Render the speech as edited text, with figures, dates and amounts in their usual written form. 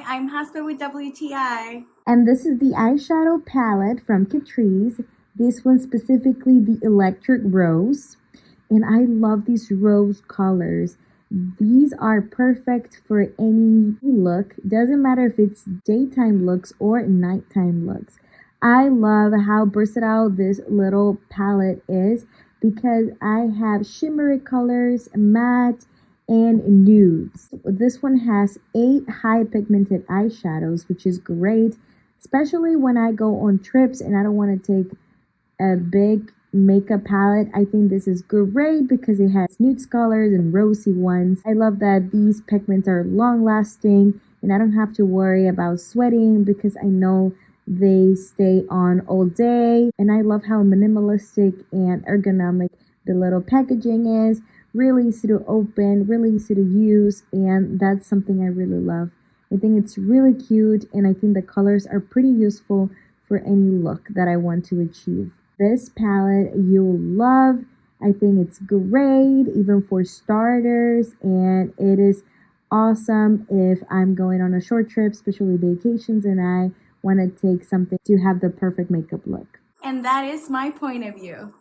I'm Haspa with WTI. And this is the eyeshadow palette from Catrice. This one specifically the Electric Rose. And I love these rose colors. These are perfect for any look. Doesn't matter if it's daytime looks or nighttime looks. I love how versatile this little palette is because I have shimmery colors, matte, and nudes. This one has 8 high pigmented eyeshadows, which is great, especially when I go on trips and I don't want to take a big makeup palette. I think this is great because it has nude colors and rosy ones. I love that these pigments are long lasting and I don't have to worry about sweating because I know they stay on all day. And I love how minimalistic and ergonomic the little packaging is. Really easy to open, really easy to use, and that's something I really love. I think it's really cute, and I think the colors are pretty useful for any look that I want to achieve. This palette you'll love. I think it's great even for starters, and it is awesome if I'm going on a short trip, especially vacations, and I want to take something to have the perfect makeup look. And that is my point of view.